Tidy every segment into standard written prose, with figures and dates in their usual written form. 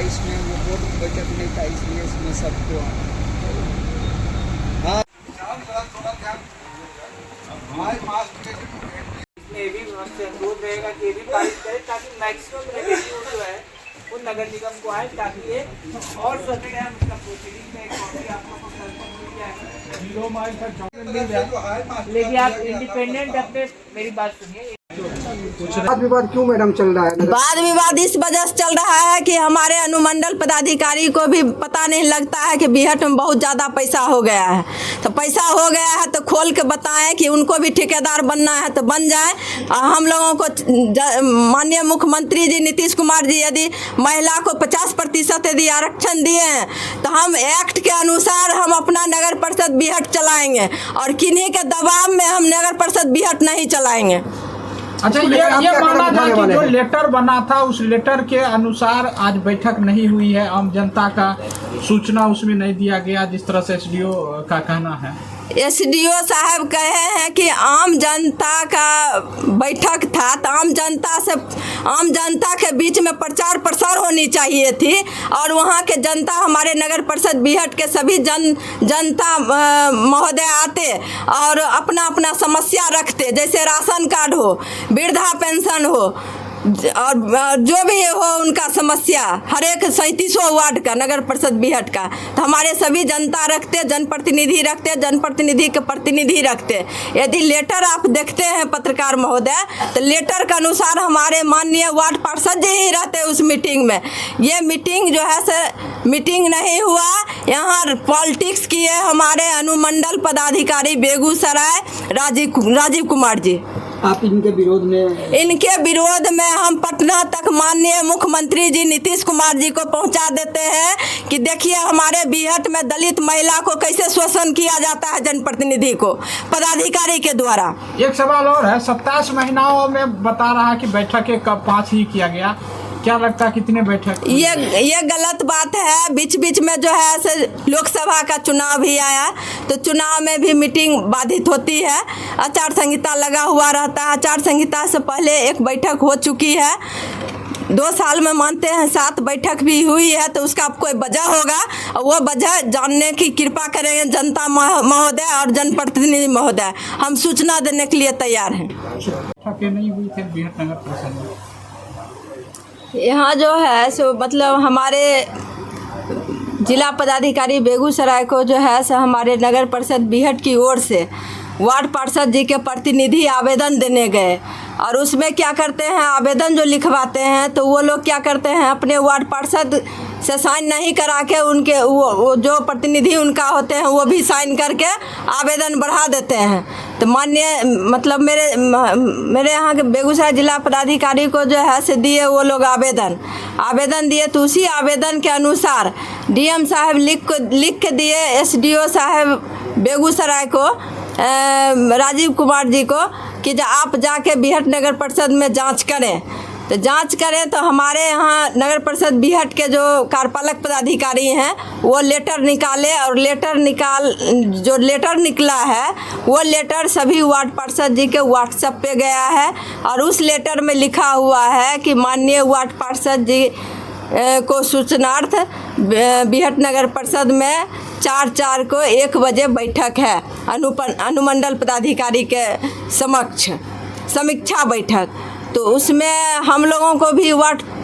इसमें वो बोर्ड बैठक नहीं था, इसलिए इसमें सबको ये भी अनुरोध रहेगा कि ये भी पारित करें ताकि मैक्सिमम रेवेन्यू जो है वो नगर निगम को आए, ताकि ये और सके उसका प्रोसीडिंग में एक कॉपी आप लोगों को कल तक मिल जाए। लेकिन आप इंडिपेंडेंट अपने, मेरी बात सुनिए। वाद विवाद क्यों मैडम चल रहा है? वाद विवाद इस वजह से चल रहा है कि हमारे अनुमंडल पदाधिकारी को भी पता नहीं लगता है कि बीहट में बहुत ज़्यादा पैसा हो गया है। तो पैसा हो गया है तो खोल के बताएं कि उनको भी ठेकेदार बनना है तो बन जाए। हम लोगों को माननीय मुख्यमंत्री जी नीतीश कुमार जी यदि महिला को 50% यदि आरक्षण दिए हैं तो हम एक्ट के अनुसार हम अपना नगर परिषद बीहट चलाएंगे और किन्हीं के दबाव में हम नगर परिषद बीहट नहीं चलाएंगे। अच्छा, ये माना जाए कि जो लेटर बना था उस लेटर के अनुसार आज बैठक नहीं हुई है, आम जनता का सूचना उसमें नहीं दिया गया, जिस तरह से एसडीओ का कहना है। एसडीओ साहब कहे हैं कि आम जनता का बैठक था तो आम जनता के बीच में प्रचार प्रसार होनी चाहिए थी और वहाँ के जनता हमारे नगर परिषद बीहट के सभी जनता महोदय आते और अपना अपना समस्या रखते, जैसे राशन कार्ड हो, वृद्धा पेंशन हो और जो भी हो उनका समस्या हर एक 37 वार्ड का नगर परिषद बीहट का, तो हमारे सभी जनता रखते, जनप्रतिनिधि रखते, जनप्रतिनिधि के प्रतिनिधि रखते। यदि लेटर आप देखते हैं पत्रकार महोदय तो लेटर के अनुसार हमारे माननीय वार्ड पार्षद जी ही रहते उस मीटिंग में। ये मीटिंग जो है से मीटिंग नहीं हुआ, यहाँ पॉलिटिक्स किए हमारे अनुमंडल पदाधिकारी बेगूसराय राजीव कुमार जी। आप इनके विरोध में हम पटना तक माननीय मुख्यमंत्री जी नीतीश कुमार जी को पहुंचा देते हैं कि देखिए हमारे बीहट में दलित महिला को कैसे शोषण किया जाता है जनप्रतिनिधि को पदाधिकारी के द्वारा। एक सवाल और है, 27 महीनों में बता रहा है कि बैठकें कब 5 ही किया गया, क्या लगता है कितने बैठक? ये गलत बात है। बीच बीच में जो है से लोकसभा का चुनाव भी आया तो चुनाव में भी मीटिंग बाधित होती है, आचार संहिता लगा हुआ रहता है। आचार संहिता से पहले एक बैठक हो चुकी है, 2 साल में मानते हैं 7 बैठक भी हुई है, तो उसका कोई वजह होगा और वो वजह जानने की कृपा करेंगे जनता महोदय और जनप्रतिनिधि महोदय। हम सूचना देने के लिए तैयार हैं। बैठकें नहीं हुई थे बीहट नगर परिषद में? यहाँ जो है सो मतलब हमारे जिला पदाधिकारी बेगूसराय को जो है सो हमारे नगर परिषद बीहट की ओर से वार्ड पार्षद जी के प्रतिनिधि आवेदन देने गए और उसमें क्या करते हैं, आवेदन जो लिखवाते हैं तो वो लोग क्या करते हैं अपने वार्ड पार्षद से साइन नहीं करा के उनके वो जो प्रतिनिधि उनका होते हैं वो भी साइन करके आवेदन बढ़ा देते हैं। तो माननीय मतलब मेरे यहाँ के बेगूसराय जिला पदाधिकारी को जो है से दिए वो लोग आवेदन दिए, तो उसी आवेदन के अनुसार डीएम साहब लिख के दिए एसडीओ साहब बेगूसराय को राजीव कुमार जी को कि आप जाके बीहट नगर परिषद में जांच करें। तो जांच करें तो हमारे यहाँ नगर परिषद बीहट के जो कार्यपालक पदाधिकारी हैं वो लेटर निकाले और जो लेटर निकला है वो लेटर सभी वार्ड पार्षद जी के व्हाट्सएप पे गया है और उस लेटर में लिखा हुआ है कि माननीय वार्ड पार्षद जी को सूचनार्थ बीहट नगर परिषद में 4/4 को 1 बजे बैठक है अनुमंडल पदाधिकारी के समक्ष समीक्षा बैठक। तो उसमें हम लोगों को भी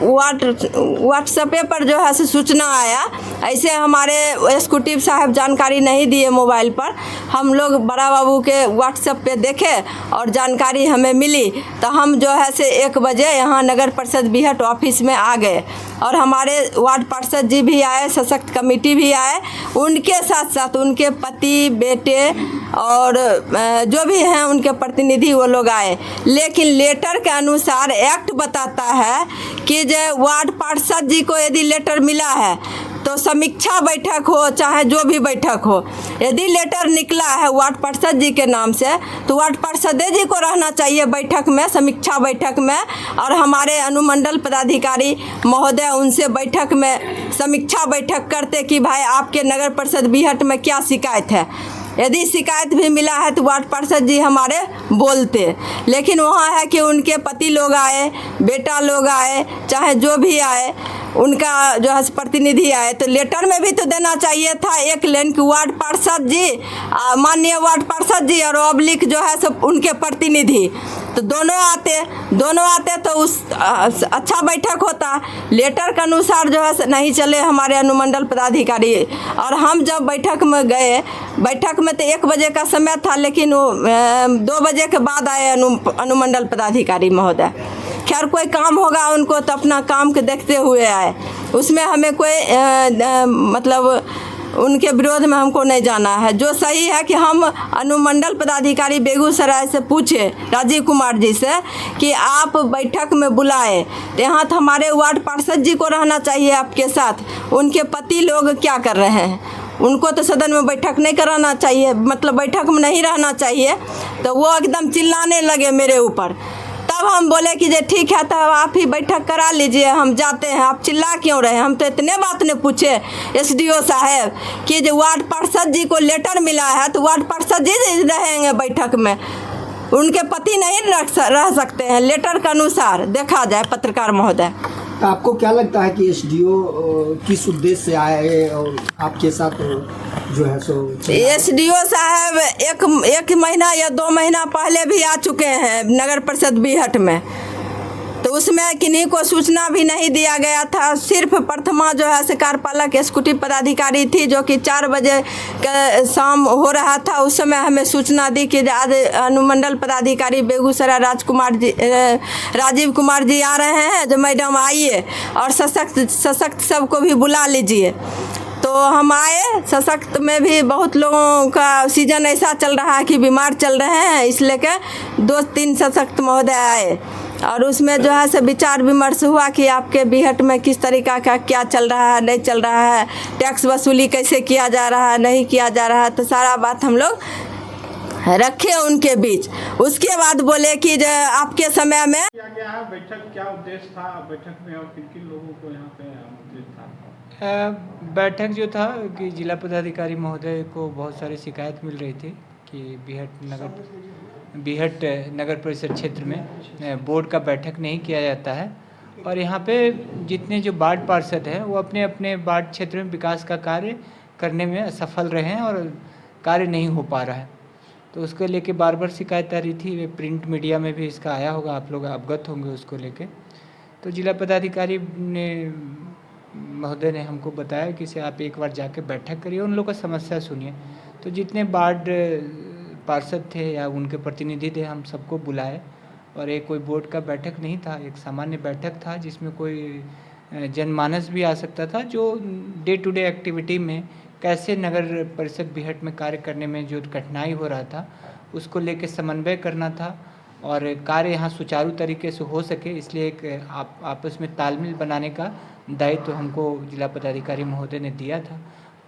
व्हाट्सएप पर जो है सूचना आया, ऐसे हमारे एग्जीक्यूटिव साहब जानकारी नहीं दिए मोबाइल पर, हम लोग बड़ा बाबू के व्हाट्सएप पे देखे और जानकारी हमें मिली तो हम जो है से 1 बजे यहाँ नगर परिषद बीहट ऑफिस में आ गए और हमारे वार्ड पार्षद जी भी आए, सशक्त कमेटी भी आए, उनके साथ साथ उनके पति बेटे और जो भी हैं उनके प्रतिनिधि वो लोग आए। लेकिन लेटर के अनुसार एक्ट बताता है कि जो वार्ड पार्षद जी को यदि लेटर मिला है तो समीक्षा बैठक हो चाहे जो भी बैठक हो, यदि लेटर निकला है वार्ड पार्षद जी के नाम से तो वार्ड पार्षद जी को रहना चाहिए बैठक में, समीक्षा बैठक में, और हमारे अनुमंडल पदाधिकारी महोदय उनसे बैठक में समीक्षा बैठक करते कि भाई आपके नगर परिषद बीहट में क्या शिकायत है। यदि शिकायत भी मिला है तो वार्ड पार्षद जी हमारे बोलते, लेकिन वहाँ है कि उनके पति लोग आए, बेटा लोग आए, चाहे जो भी आए, उनका जो है प्रतिनिधि आए, तो लेटर में भी तो देना चाहिए था एक लाइन की वार्ड पार्षद जी, माननीय वार्ड पार्षद जी और ऑब्लिक जो है सब उनके प्रतिनिधि, तो दोनों आते तो उस अच्छा बैठक होता। लेटर के अनुसार जो है नहीं चले हमारे अनुमंडल पदाधिकारी। और हम जब बैठक में गए, बैठक में तो 1 बजे का समय था, लेकिन वो 2 बजे के बाद आए अनुमंडल पदाधिकारी महोदय। खैर कोई काम होगा उनको तो अपना काम के देखते हुए आए, उसमें हमें कोई मतलब उनके विरोध में हमको नहीं जाना है। जो सही है कि हम अनुमंडल पदाधिकारी बेगूसराय से पूछे राजीव कुमार जी से कि आप बैठक में बुलाए, तो यहाँ तो हमारे वार्ड पार्षद जी को रहना चाहिए आपके साथ। उनके पति लोग क्या कर रहे हैं, उनको तो सदन में बैठक नहीं कराना चाहिए, मतलब बैठक में नहीं रहना चाहिए। तो वो एकदम चिल्लाने लगे मेरे ऊपर। तब हम बोले कि जे ठीक है, तब आप ही बैठक करा लीजिए, हम जाते हैं, आप चिल्ला क्यों रहे। हम तो इतने बात ने पूछे एसडीओ साहब कि जो वार्ड पार्षद जी को लेटर मिला है तो वार्ड पार्षद जी रहेंगे बैठक में, उनके पति नहीं रह सकते हैं। लेटर के अनुसार देखा जाए पत्रकार महोदय। तो आपको क्या लगता है कि एसडीओ किस उद्देश्य से आए और आपके साथ जो है सो? एसडीओ साहब एक महीना या 2 महीना पहले भी आ चुके हैं नगर परिषद बीहट में, तो उसमें किन्हीं को सूचना भी नहीं दिया गया था। सिर्फ प्रथमा जो है से कार्यपालक एक्जीक्यूटिव पदाधिकारी थी, जो कि 4 बजे के शाम हो रहा था, उस समय हमें सूचना दी कि आज अनुमंडल पदाधिकारी बेगूसराय राजीव कुमार जी आ रहे हैं, जो मैडम आइए और सशक्त सबको भी बुला लीजिए। तो हम आए। सशक्त में भी बहुत लोगों का सीजन ऐसा चल रहा है कि बीमार चल रहे हैं, इसलिए के 2-3 सशक्त महोदय आए और उसमें जो है से विचार विमर्श हुआ कि आपके बीहट में किस तरीका का क्या चल रहा है, नहीं चल रहा है, टैक्स वसूली कैसे किया जा रहा है, नहीं किया जा रहा है। तो सारा बात हम लोग रखे उनके बीच। उसके बाद बोले कि जो आपके समय में किया गया है बैठक, क्या उद्देश्य था बैठक में और किन किन लोगों को यहाँ पे आमंत्रित था? बैठक जो था कि जिला पदाधिकारी महोदय को बहुत सारी शिकायत मिल रही थी कि बीहट नगर परिषद क्षेत्र में बोर्ड का बैठक नहीं किया जाता है, और यहाँ पे जितने जो वार्ड पार्षद हैं वो अपने अपने वार्ड क्षेत्र में विकास का कार्य करने में असफल रहे हैं और कार्य नहीं हो पा रहा है। तो उसको लेके बार बार शिकायत आ रही थी। प्रिंट मीडिया में भी इसका आया होगा, आप लोग अवगत होंगे उसको लेके। तो जिला पदाधिकारी महोदय ने हमको बताया कि से आप एक बार जाके बैठक करिए, उन लोगों का समस्या सुनिए। तो जितने वार्ड पार्षद थे या उनके प्रतिनिधि थे, हम सबको बुलाए, और एक कोई बोर्ड का बैठक नहीं था, एक सामान्य बैठक था जिसमें कोई जनमानस भी आ सकता था, जो डे टू डे एक्टिविटी में कैसे नगर परिषद बीहट में कार्य करने में जो कठिनाई हो रहा था उसको लेके समन्वय करना था और कार्य यहाँ सुचारू तरीके से हो सके, इसलिए एक आपस में तालमेल बनाने का दायित्व हमको जिला पदाधिकारी महोदय ने दिया था।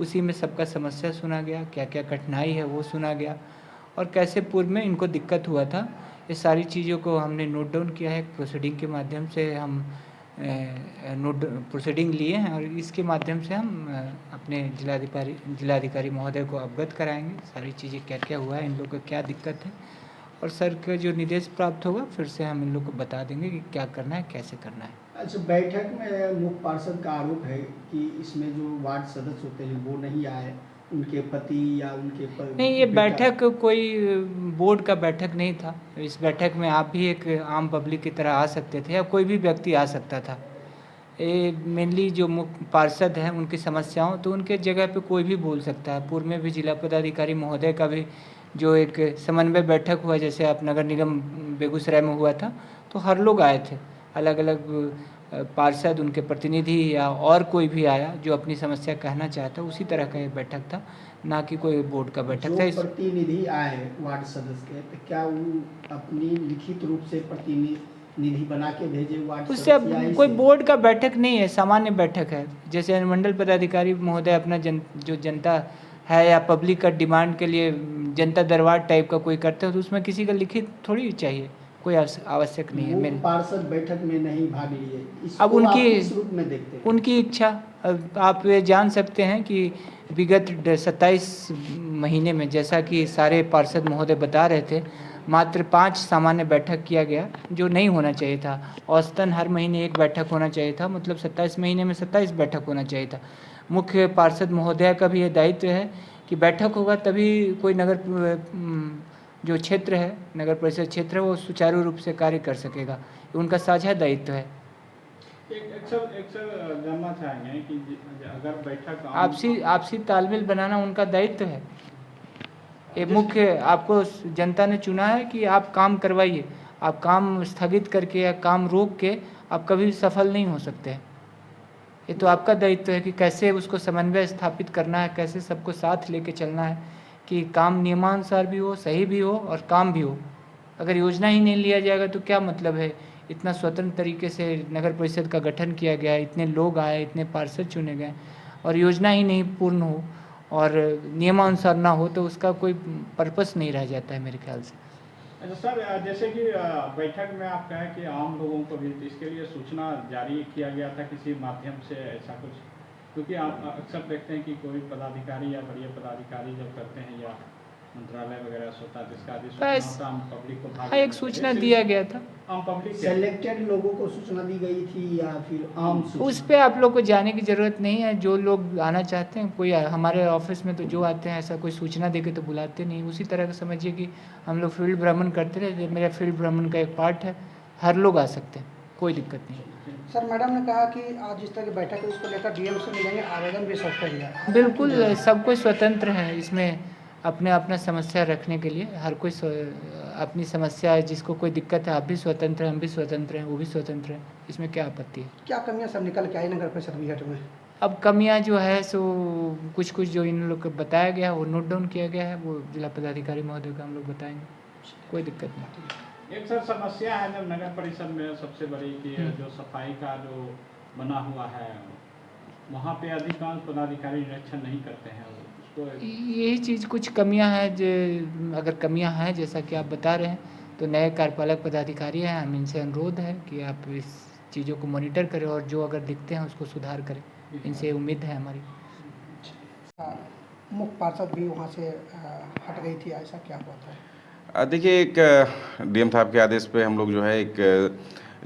उसी में सबका समस्या सुना गया, क्या क्या कठिनाई है वो सुना गया, और कैसे पूर्व में इनको दिक्कत हुआ था, ये सारी चीज़ों को हमने नोट डाउन किया है। प्रोसीडिंग के माध्यम से हम प्रोसीडिंग लिए हैं और इसके माध्यम से हम अपने जिलाधिकारी महोदय को अवगत कराएंगे सारी चीज़ें, क्या क्या हुआ है, इन लोगों को क्या दिक्कत है, और सर का जो निर्देश प्राप्त होगा फिर से हम इन लोग को बता देंगे कि क्या करना है, कैसे करना है। अच्छा, बैठक में मुख्य पार्षद का आरोप है कि इसमें जो वार्ड सदस्य होते हैं वो नहीं आए, उनके पति या उनके नहीं, ये बैठक कोई बोर्ड का बैठक नहीं था। इस बैठक में आप भी एक आम पब्लिक की तरह आ सकते थे या कोई भी व्यक्ति आ सकता था। ये मेनली जो मुख्य पार्षद हैं उनकी समस्याओं, तो उनके जगह पे कोई भी बोल सकता है। पूर्व में भी जिला पदाधिकारी महोदय का भी जो एक समन्वय बैठक हुआ, जैसे आप नगर निगम बेगूसराय में हुआ था, तो हर लोग आए थे, अलग अलग पार्षद, उनके प्रतिनिधि या और कोई भी आया जो अपनी समस्या कहना चाहता, उसी तरह का ये बैठक था, ना कि कोई बोर्ड का बैठक था। प्रतिनिधि आए वार्ड सदस्य के, तो क्या वो अपनी लिखित रूप से प्रतिनिधि बना के भेजे वार्ड? उससे अब कोई बोर्ड का बैठक नहीं है, सामान्य बैठक है। जैसे अनुमंडल पदाधिकारी महोदय अपना जो जनता है या पब्लिक का डिमांड के लिए जनता दरबार टाइप का कोई करते हो, तो उसमें किसी का लिखित थोड़ी चाहिए, कोई आवश्यक नहीं है। मेरे पार्षद बैठक में नहीं भाग लिए, अब उनकी इच्छा। आप ये जान सकते हैं कि विगत 27 महीने में, जैसा कि सारे पार्षद महोदय बता रहे थे, मात्र 5 सामान्य बैठक किया गया, जो नहीं होना चाहिए था। औसतन हर महीने 1 बैठक होना चाहिए था, मतलब 27 महीने में 27 बैठक होना चाहिए था। मुख्य पार्षद महोदया का भी ये दायित्व है कि बैठक होगा तभी कोई जो क्षेत्र है, नगर परिषद क्षेत्र है, वो सुचारू रूप से कार्य कर सकेगा। उनका साझा दायित्व है। एक सर जानना चाहेंगे कि अगर बैठक आपसी तालमेल बनाना उनका दायित्व है। एक मुख्य आपको जनता ने चुना है कि आप काम करवाइए, आप काम स्थगित करके या काम रोक के आप कभी सफल नहीं हो सकते। ये तो आपका दायित्व है कि कैसे उसको समन्वय स्थापित करना है, कैसे सबको साथ लेके चलना है कि काम नियमानुसार भी हो, सही भी हो और काम भी हो। अगर योजना ही नहीं लिया जाएगा तो क्या मतलब है? इतना स्वतंत्र तरीके से नगर परिषद का गठन किया गया है, इतने लोग आए, इतने पार्षद चुने गए और योजना ही नहीं पूर्ण हो और नियमानुसार ना हो तो उसका कोई पर्पस नहीं रह जाता है मेरे ख्याल से। अच्छा सर, जैसे कि बैठक में आप कहें कि आम लोगों को भी इसके लिए सूचना जारी किया गया था किसी माध्यम से, ऐसा कुछ? क्योंकि आप अक्सर देखते हैं कि कोई पदाधिकारी या वरीय पदाधिकारी जब करते हैं या मंत्रालय वगैरह होता है जिसका अधिसूचना आम पब्लिक को हाँ, एक सूचना दिया गया था। आम पब्लिक सेलेक्टेड लोगों को सूचना दी गई थी या फिर आम सूचना? उस पे आप लोग को जाने की ज़रूरत नहीं है। जो लोग आना चाहते हैं, कोई हमारे ऑफिस में तो जो आते हैं ऐसा कोई सूचना देके तो बुलाते नहीं। उसी तरह का समझिए कि हम लोग फील्ड भ्रमण करते रहे, मेरा फील्ड भ्रमण का एक पार्ट है, हर लोग आ सकते हैं, कोई दिक्कत नहीं। सर, मैडम ने कहा कि आज जिस तरह की बैठक है उसको लेकर डीएम से मिलेंगे, आवेदन भी सबका लिया है। बिल्कुल, सब कोई स्वतंत्र है इसमें अपना समस्या रखने के लिए। हर कोई अपनी समस्या है, जिसको कोई दिक्कत है, आप भी स्वतंत्र हैं, हम भी स्वतंत्र हैं, वो भी स्वतंत्र हैं, इसमें क्या आपत्ति है? क्या कमियां सब निकल के आई नगर परिषद बीहट में? अब कमियां जो है सो कुछ जो इन लोग को बताया गया वो नोट डाउन किया गया है, वो जिला पदाधिकारी महोदय को हम लोग बताएंगे, कोई दिक्कत नहीं। एक सर समस्या है जब नगर परिषद में सबसे बड़ी कि जो सफाई का जो बना हुआ है वहाँ पे अधिकांश पदाधिकारी निरीक्षण नहीं करते हैं। यही चीज़ कुछ कमियां हैं, जो अगर कमियां हैं जैसा कि आप बता रहे हैं तो नए कार्यपालक पदाधिकारी हैं, हम इनसे अनुरोध है कि आप इस चीज़ों को मॉनिटर करें और जो अगर दिखते हैं उसको सुधार करें, इनसे उम्मीद है हमारी। मुख्य पार्षद भी वहाँ से हट गई थी, ऐसा क्या हुआ था? देखिए, एक डीएम साहब के आदेश पे हम लोग जो है एक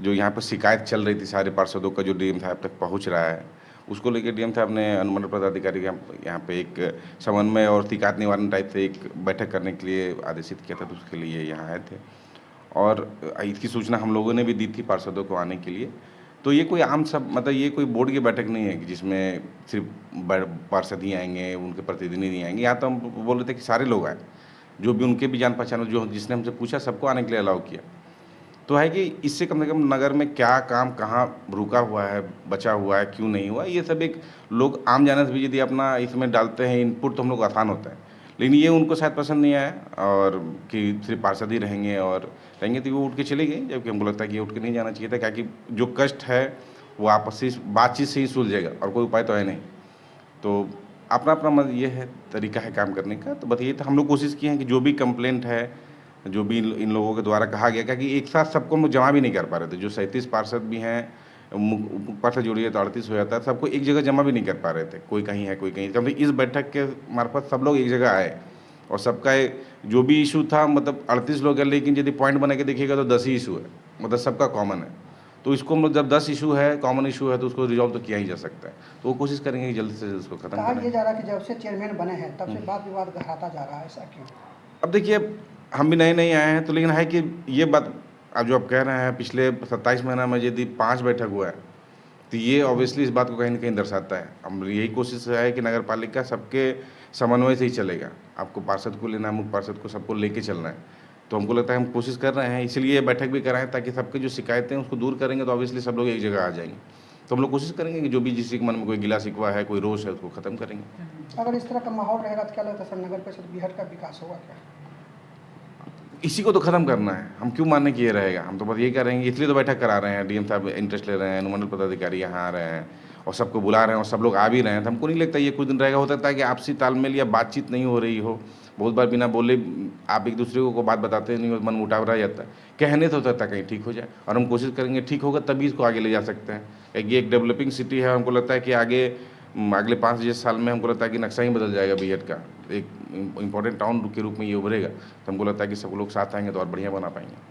जो यहाँ पर शिकायत चल रही थी सारे पार्षदों का, जो डीएम साहब तक पहुँच रहा है, उसको लेकर डीएम साहब ने अनुमंडल पदाधिकारी यहाँ पे एक समन्वय और शिकायत निवारण टाइप से एक बैठक करने के लिए आदेशित किया था, तो उसके लिए यहाँ आए थे और इसकी सूचना हम लोगों ने भी दी थी पार्षदों को आने के लिए। तो ये कोई आम सब मतलब ये कोई बोर्ड की बैठक नहीं है कि जिसमें सिर्फ पार्षद ही आएंगे, उनके प्रतिनिधि नहीं आएंगे। यहाँ तो हम बोल रहे थे कि सारे लोग आए, जो भी उनके भी जान पहचान, जो जिसने हमसे पूछा सबको आने के लिए अलाउ किया। तो है कि इससे कम से कम नगर में क्या काम कहाँ रुका हुआ है, बचा हुआ है, क्यों नहीं हुआ, ये सब एक लोग आम जानने से भी यदि अपना इसमें डालते हैं इनपुट तो हम लोग आसान होता है। लेकिन ये उनको शायद पसंद नहीं आया और कि सिर्फ पार्षद ही रहेंगे और रहेंगे, तो वो उठ के चले गए, जबकि हमको लगता है कि उठ के नहीं जाना चाहिए था, क्या कि जो कष्ट है वो आपसी बातचीत से ही सुलझेगा और कोई उपाय तो है नहीं। तो अपना अपना ये है तरीका है काम करने का। तो बस ये तो हम लोग कोशिश किए हैं कि जो भी कंप्लेंट है, जो भी इन लोगों के द्वारा कहा गया, क्योंकि एक साथ सबको हम लोग जमा भी नहीं कर पा रहे थे। जो 37 पार्षद भी हैं, पार्षद जोड़िए तो 38 हो जाता है, सबको एक जगह जमा भी नहीं कर पा रहे थे, कोई कहीं है कोई कहीं। क्योंकि इस बैठक के मार्फत सब लोग एक जगह आए और सबका जो भी इशू था, मतलब 38 लोग है, लेकिन यदि पॉइंट बना के देखिएगा तो 10 ही इशू है, मतलब सबका कॉमन है। तो इसको हम लोग जब 10 इशू है, कॉमन इशू है, तो उसको रिजॉल्व तो किया ही जा सकता है। तो वो कोशिश करेंगे कि जल्दी से जल्दी उसको खत्म कहा करें। यह जा रहा है कि जब से चेयरमैन बने हैं तब से वाद विवाद गहराता जा रहा है, ऐसा क्यों? अब देखिए, हम भी नए नए आए हैं, तो लेकिन है कि ये बात अब जो आप कह रहे हैं पिछले 27 महीना में यदि 5 बैठक हुआ है, तो ये ऑब्वियसली इस बात को कहीं ना कहीं दर्शाता है। हम यही कोशिश है कि नगर पालिका सबके समन्वय से ही चलेगा। आपको पार्षद को लेना है, मुख्य पार्षद को, सबको लेके चलना है। तो हमको लगता है हम कोशिश कर रहे हैं, इसलिए ये बैठक भी कराएं ताकि सबके जो शिकायतें हैं उसको दूर करेंगे तो ऑब्वियसली सब लोग एक जगह आ जाएंगे। तो हम लोग कोशिश करेंगे कि जो भी जिसके मन में कोई गिला शिकवा है, कोई रोष है, उसको खत्म करेंगे। अगर इस तरह का माहौल रहेगा तो क्या लगता है सर, नगर परिषद बीहट का विकास होगा क्या? इसी को तो खत्म करना है, हम क्यों मानने कि ये रहेगा। हम तो बस ये करेंगे, इसलिए तो बैठक करा रहे हैं, डीएम साहब इंटरेस्ट ले रहे हैं, अनुमंडल पदाधिकारी यहाँ आ रहे हैं और सबको बुला रहे हैं और सब लोग आ भी रहे हैं। तो हमको नहीं लगता ये कुछ दिन रहेगा। हो सकता है कि आपसी तालमेल या बातचीत नहीं हो रही हो, बहुत बार बिना बोले आप एक दूसरे को बात बताते नहीं हो, मन मुटाव रह जाता है। कहने तो होता है कहीं ठीक हो जाए, और हम कोशिश करेंगे ठीक होगा तभी इसको आगे ले जा सकते हैं। क्योंकि एक डेवलपिंग सिटी है, हमको लगता है कि आगे अगले 5-6 साल में हमको लगता है कि नक्शा ही बदल जाएगा बीहट का, एक इम्पोर्टेंट टाउन के रूप में ये उभरेगा। तो हमको लगता है कि सब लोग साथ आएंगे तो और बढ़िया बना पाएंगे।